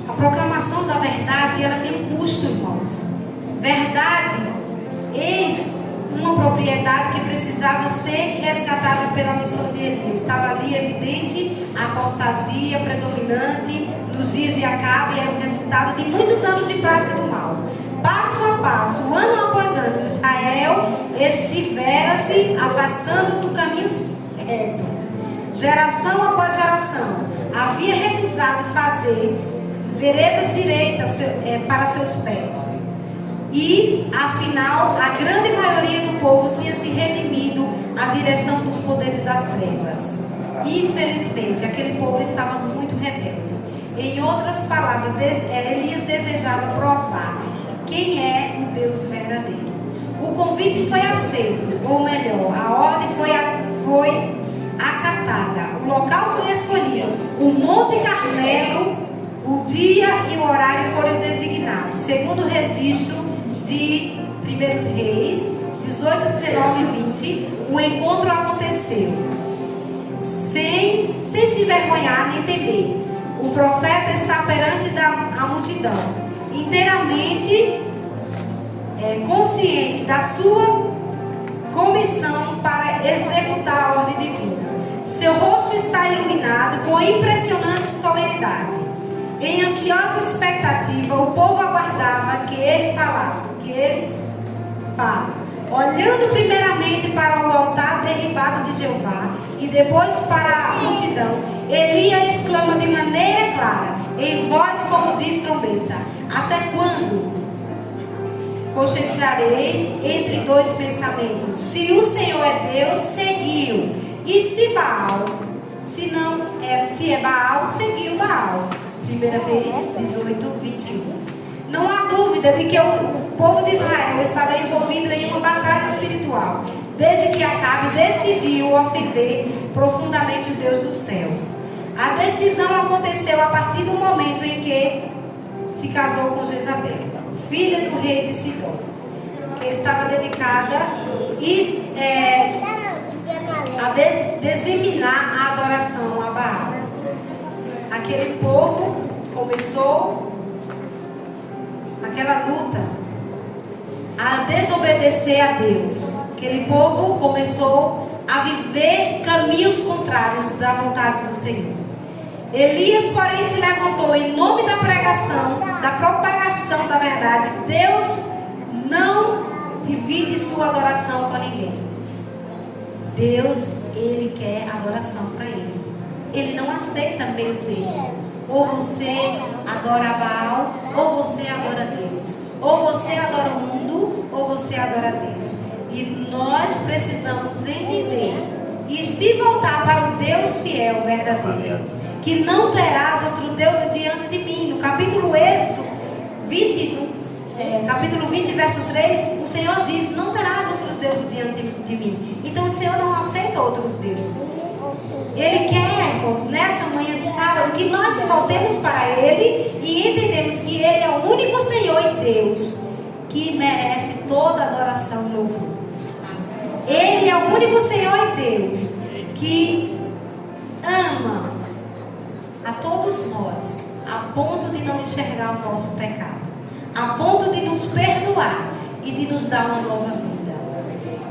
A proclamação da verdade, ela tem um custo, irmãos. Verdade, eis uma propriedade que precisava ser resgatada pela missão de Elias. Estava ali evidente a apostasia predominante nos dias de Acabe, era o resultado de muitos anos de prática do mal. Passo a passo, ano após ano, Israel estivera se afastando do caminho reto. Geração após geração, havia recusado fazer veredas direitas para seus pés. E, afinal, a grande maioria do povo tinha se redimido à direção dos poderes das trevas. Infelizmente, aquele povo estava muito rebelde. Em outras palavras, Elias desejava provar quem é o Deus verdadeiro. O convite foi aceito, ou melhor, a ordem foi acatada. O local foi escolhido. O Monte Carmelo, o dia e o horário foram designados. Segundo o registro de 1 Reis 18, 19 e 20, o encontro aconteceu sem se envergonhar nem temer. O profeta está perante a multidão, inteiramente consciente da sua comissão para executar a ordem divina. Seu rosto está iluminado com impressionante solenidade. Em ansiosa expectativa, o povo aguardava que ele fale. Olhando primeiramente para o altar derribado de Jeová e depois para a multidão, Elias exclama de maneira clara, em voz como diz trombeta: até quando cochechareis entre dois pensamentos? Se o Senhor é Deus, seguiu, e se é Baal, seguiu Baal. 1 Reis 18, 21. Não há dúvida de que o povo de Israel estava envolvido em uma batalha espiritual, desde que Acabe decidiu ofender profundamente o Deus do céu. A decisão aconteceu a partir do momento em que se casou com Jezabel, filha do rei de Sidom, que estava dedicada a disseminar a adoração a Baal. Aquele povo começou aquela luta a desobedecer a Deus. Aquele povo começou a viver caminhos contrários da vontade do Senhor. Elias, porém, se levantou em nome da pregação, da propagação da verdade. Deus não divide sua adoração com ninguém. Deus, Ele quer adoração para Ele. Ele não aceita meio termo. Ou você adora Baal, ou você adora Deus. Ou você adora o mundo, ou você adora Deus. E nós precisamos entender e se voltar para o Deus fiel, verdadeiro, que não terás outros deuses diante de mim. No capítulo Êxodo 20, capítulo 20, verso 3, o Senhor diz: não terás outros deuses diante de mim. Então o Senhor não aceita outros deuses. Ele quer, irmãos, nessa manhã de sábado, que nós voltemos para Ele e entendemos que Ele é o único Senhor e Deus que merece toda adoração e louvor. Ele é o único Senhor e Deus que ama a todos nós, a ponto de não enxergar o nosso pecado, a ponto de nos perdoar e de nos dar uma nova vida.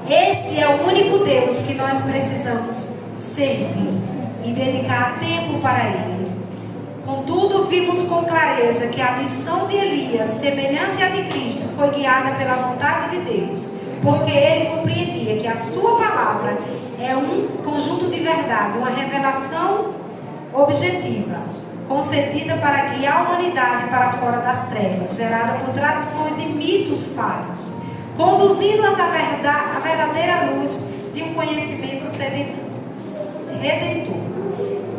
Esse é o único Deus que nós precisamos servir e dedicar tempo para Ele. Contudo, vimos com clareza que a missão de Elias, semelhante à de Cristo, foi guiada pela vontade de Deus, porque ele compreendia que a sua palavra é um conjunto de verdade, uma revelação objetiva, concedida para guiar a humanidade para fora das trevas, gerada por tradições e mitos falhos, conduzindo-as à verdadeira luz de um conhecimento redentor.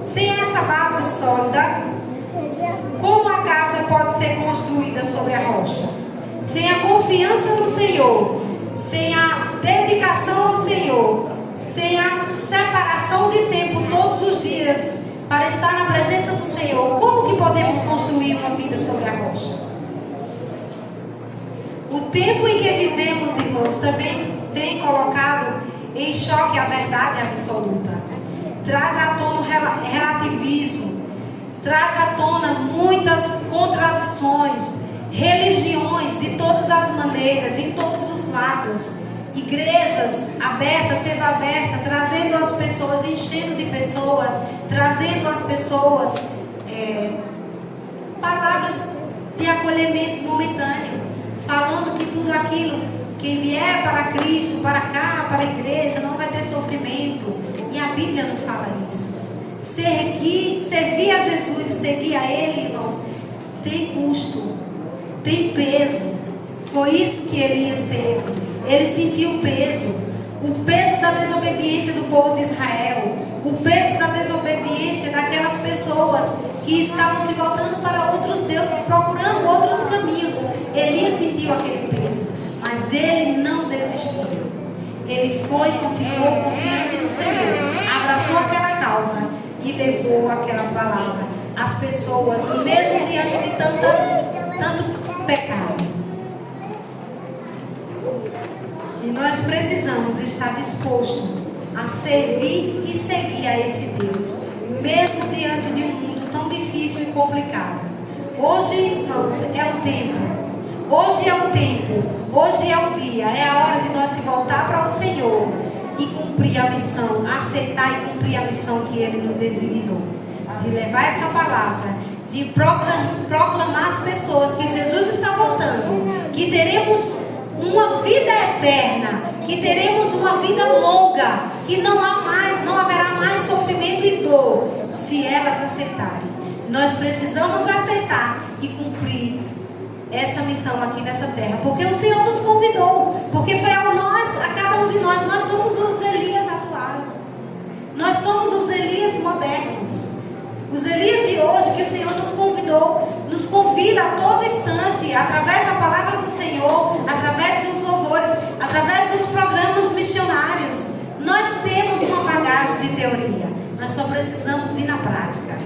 Sem essa base sólida, como a casa pode ser construída sobre a rocha? Sem a confiança no Senhor, sem a dedicação ao Senhor, sem a separação de tempo todos os dias para estar na presença do Senhor, como que podemos construir uma vida sobre a rocha? O tempo em que vivemos, irmãos, também tem colocado em choque a verdade absoluta. Traz à tona o relativismo, traz à tona muitas contradições, religiões de todas as maneiras, em todos os lados, igrejas abertas, sendo abertas, trazendo as pessoas, enchendo de pessoas, trazendo as pessoas palavras de acolhimento momentâneo, falando que tudo aquilo, quem vier para Cristo, para cá, para a igreja não vai ter sofrimento. E a Bíblia não fala isso. Servir a Jesus e seguir a Ele, irmãos, tem custo, tem peso. Foi isso que Elias teve. Ele sentiu o peso da desobediência do povo de Israel, o peso da desobediência daquelas pessoas que estavam se voltando para outros deuses, procurando outros caminhos. Elias sentiu aquele peso, mas ele não desistiu. Ele foi e continuou confiante no Senhor, abraçou aquela causa e levou aquela palavra às pessoas, mesmo diante de tanto pecado. E nós precisamos estar dispostos a servir e seguir a esse Deus, mesmo diante de um mundo tão difícil e complicado. Hoje, irmãos, é o tempo. Hoje é o tempo. Hoje é o dia. É a hora de nós se voltar para o Senhor e cumprir a missão, aceitar e cumprir a missão que Ele nos designou, de levar essa palavra, de proclamar às pessoas que Jesus está voltando, que teremos uma vida eterna, que teremos uma vida longa, que não haverá mais sofrimento e dor, se elas aceitarem. Nós precisamos aceitar e cumprir essa missão aqui nessa terra, porque o Senhor nos convidou, porque foi a cada um de nós somos os Elias atuais, nós somos os Elias modernos, os Elias de hoje que o Senhor nos convidou, nos convida a todo instante, através da palavra do Senhor, através dos louvores, através dos programas missionários. Nós temos uma bagagem de teoria, nós só precisamos ir na prática.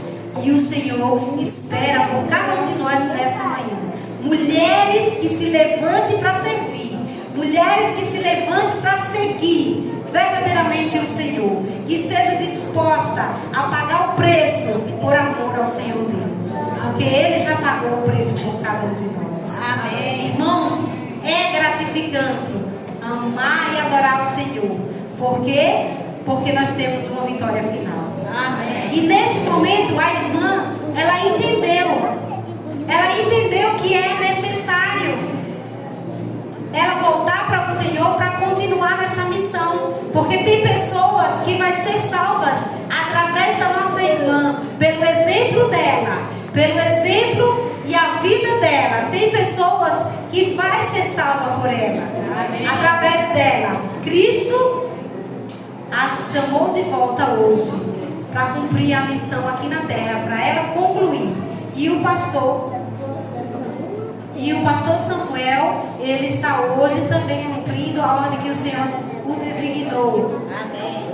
E o Senhor espera por cada um de nós nessa manhã. Mulheres que se levantem para servir, mulheres que se levantem para seguir verdadeiramente o Senhor, que esteja disposta a pagar o preço por amor ao Senhor Deus, porque Ele já pagou o preço por cada um de nós. Amém. Irmãos, é gratificante amar e adorar o Senhor. Por quê? Porque nós temos uma vitória final. Amém. E neste momento a irmã, ela entendeu que é necessário ela voltar para o Senhor para continuar nessa missão, porque tem pessoas que vai ser salvas através da nossa irmã, pelo exemplo dela, pelo exemplo e a vida dela. Tem pessoas que vai ser salva por ela. Amém. Através dela. Cristo a chamou de volta hoje para cumprir a missão aqui na terra, para ela concluir. E o pastor Samuel, ele está hoje também cumprindo a ordem que o Senhor o designou. Amém.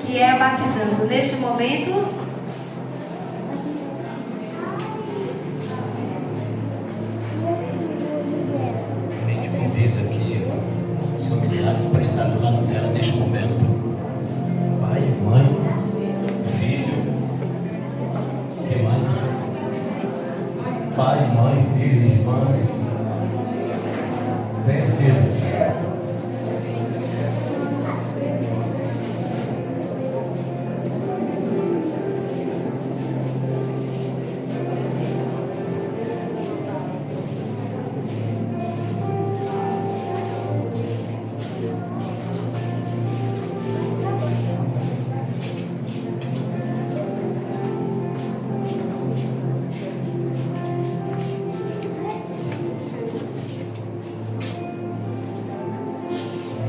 Que é batizando. Neste momento, a gente convida aqui os familiares para estar do lado dela neste momento. Pai, mãe, filho, o que mais? Pai, mãe, filho, irmãs. Venha, filhos.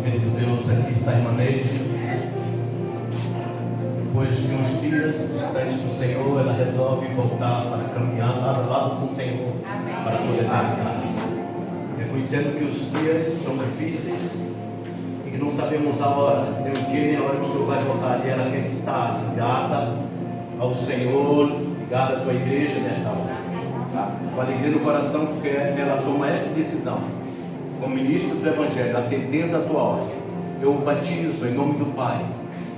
Querido Deus, aqui está a irmã Neide. Depois de uns dias distante do Senhor, ela resolve voltar para caminhar lado a lado com o Senhor. Amém. Para poder dar, reconhecendo que os dias são difíceis e que não sabemos a hora, nem o dia nem a hora que o Senhor vai voltar. E ela quer estar ligada ao Senhor, ligada à tua igreja nesta hora, tá? Com alegria no coração, porque ela toma esta decisão. Como ministro do Evangelho, atendendo a tua ordem, eu o batizo em nome do Pai,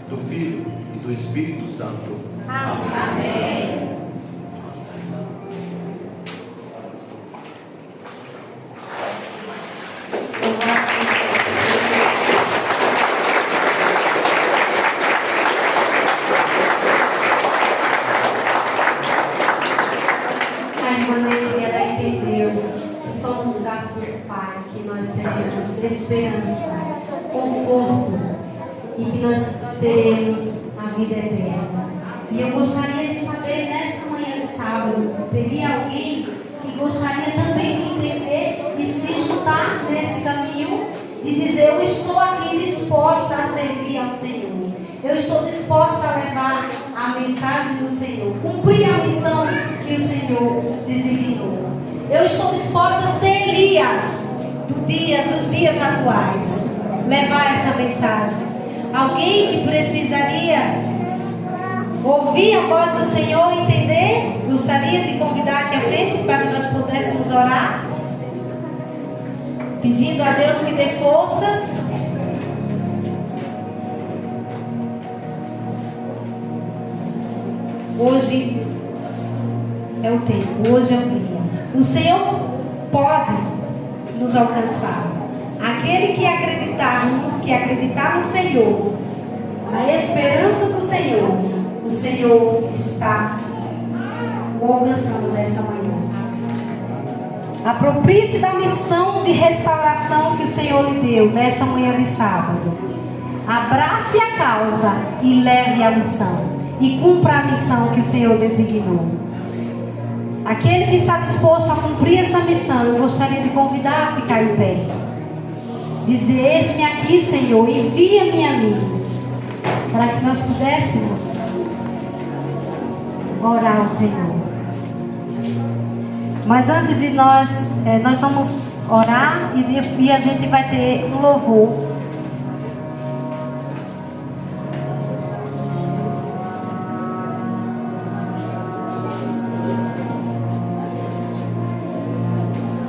do Filho e do Espírito Santo. Amém. A irmã Neide, ela entendeu que somos braços do Pai, que nós teremos esperança, conforto e que nós teremos a vida eterna. E eu gostaria de saber, nessa manhã de sábado, teria alguém que gostaria também de entender e se juntar nesse caminho, de dizer: eu estou aqui disposta a servir ao Senhor. Eu estou disposta a levar a mensagem do Senhor, cumprir a missão que o Senhor designou. Eu estou disposta a ser Elias dos dias atuais, levar essa mensagem. Alguém que precisaria ouvir a voz do Senhor e entender, gostaria de convidar aqui à frente para que nós pudéssemos orar, pedindo a Deus que dê forças. Hoje é o tempo, hoje é o dia. O Senhor pode nos alcançar. Aquele que acreditar no Senhor, na esperança do Senhor, o Senhor está o alcançando nessa manhã. Aproprie-se da missão de restauração que o Senhor lhe deu nessa manhã de sábado. Abrace a causa e leve a missão. E cumpra a missão que o Senhor designou. Aquele que está disposto a cumprir essa missão, eu gostaria de convidar a ficar em pé. Dizer: eis-me aqui, Senhor, envia-me a mim. Para que nós pudéssemos orar ao Senhor. Mas antes de nós vamos orar e a gente vai ter um louvor.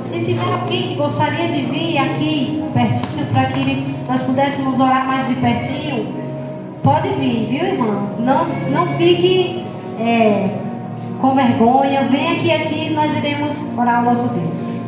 Se tiver alguém que gostaria de vir aqui pertinho, para que nós pudéssemos orar mais de pertinho, pode vir, viu, irmão? Não fique com vergonha. Vem aqui, nós iremos orar ao nosso Deus.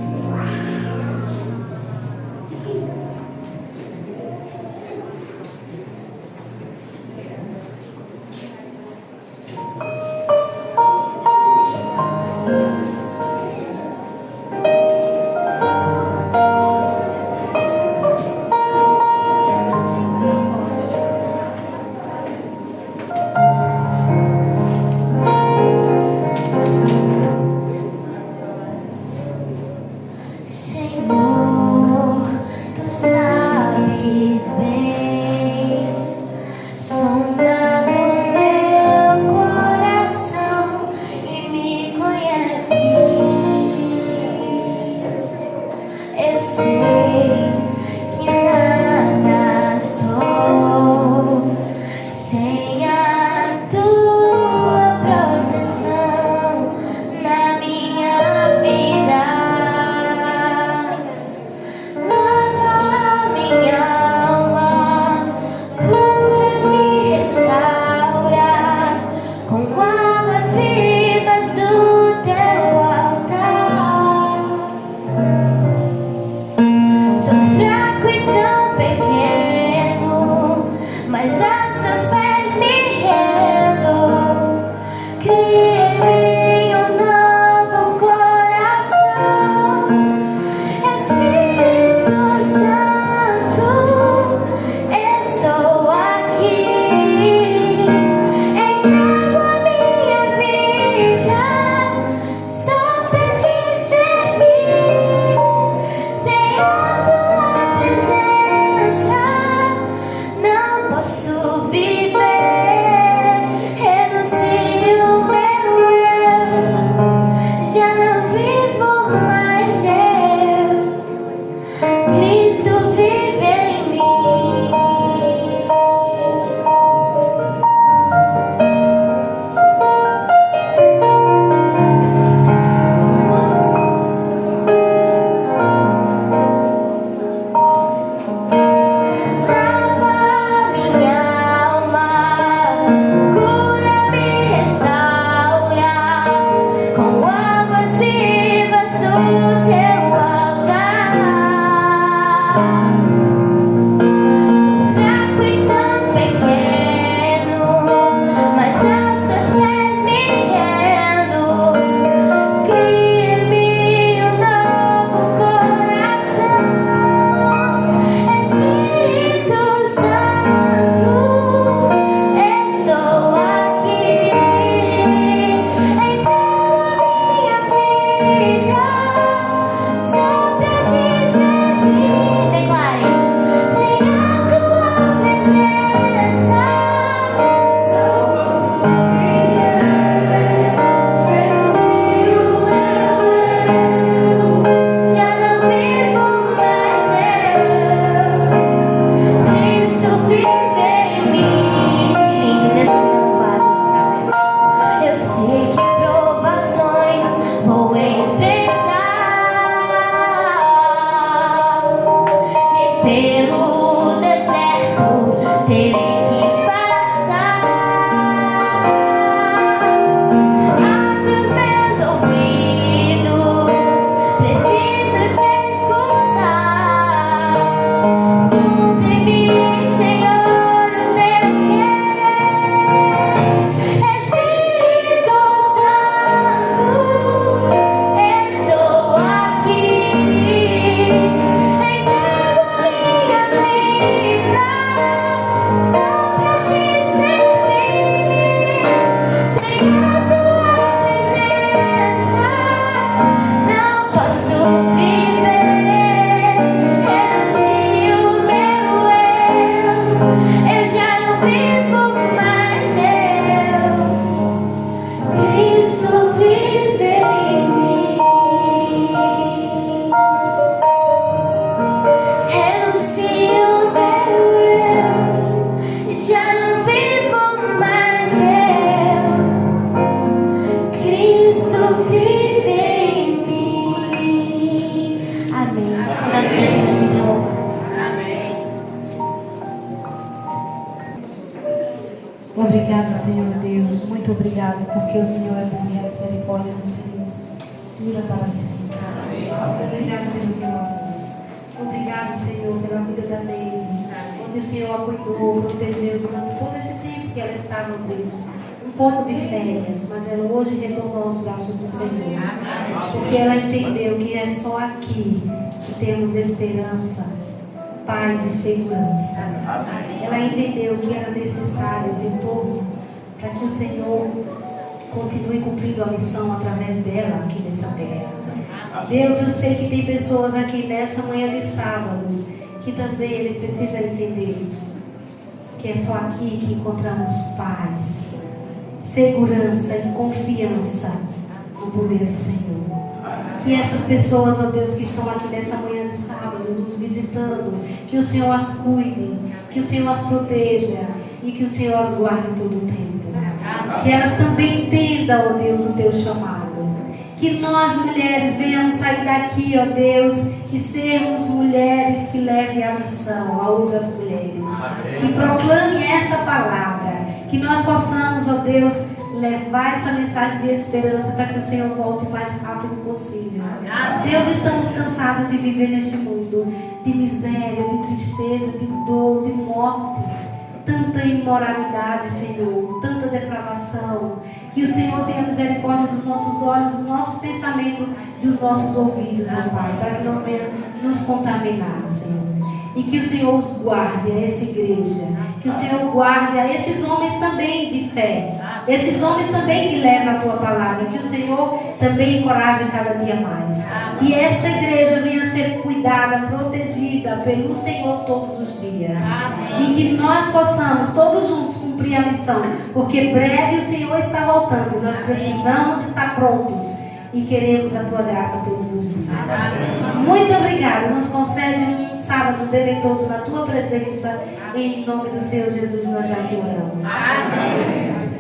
Lava minha alma. Obrigado, Senhor Deus. Muito obrigado, porque o Senhor é bom e a misericórdia dos Senhores dura para sempre. Obrigado pelo teu amor. Obrigado, Senhor, pela vida da Neide, onde o Senhor a cuidou, protegeu durante todo esse tempo que ela estava, Deus, um pouco de férias, mas ela hoje retornou aos braços do Senhor, porque ela entendeu que é só aqui que temos esperança, paz e segurança. Ela entendeu que era necessário o retorno para que o Senhor continue cumprindo a missão através dela aqui nessa terra. Deus, eu sei que tem pessoas aqui nessa manhã de sábado que também ele precisa entender que é só aqui que encontramos paz, segurança e confiança no poder do Senhor. Que essas pessoas, ó Deus, que estão aqui nessa manhã de sábado, nos visitando, que o Senhor as cuide, que o Senhor as proteja e que o Senhor as guarde todo o tempo. Que elas também entendam, ó Deus, o teu chamado. Que nós, mulheres, venhamos sair daqui, ó Deus, e sermos mulheres que levem a missão a outras mulheres. E proclame essa palavra. Que nós possamos, ó Deus, levar essa mensagem de esperança para que o Senhor volte o mais rápido possível. Deus, estamos cansados de viver neste mundo de miséria, de tristeza, de dor, de morte. Tanta imoralidade, Senhor, tanta depravação. Que o Senhor tenha misericórdia dos nossos olhos, do nosso pensamento, dos nossos ouvidos, ó Pai, para que não venha nos contaminar, Senhor. E que o Senhor os guarde a essa igreja. Que o Senhor guarde a esses homens também de fé. Esses homens também que levam a tua palavra. Que o Senhor também encoraje cada dia mais. Que essa igreja venha a ser cuidada, protegida pelo Senhor todos os dias. E que nós possamos todos juntos cumprir a missão. Porque breve o Senhor está voltando. Nós precisamos estar prontos. E queremos a tua graça todos os dias. Muito obrigada. Nos concede um sábado deleitoso na tua presença. Em nome do Senhor Jesus, nós já te oramos. Amém.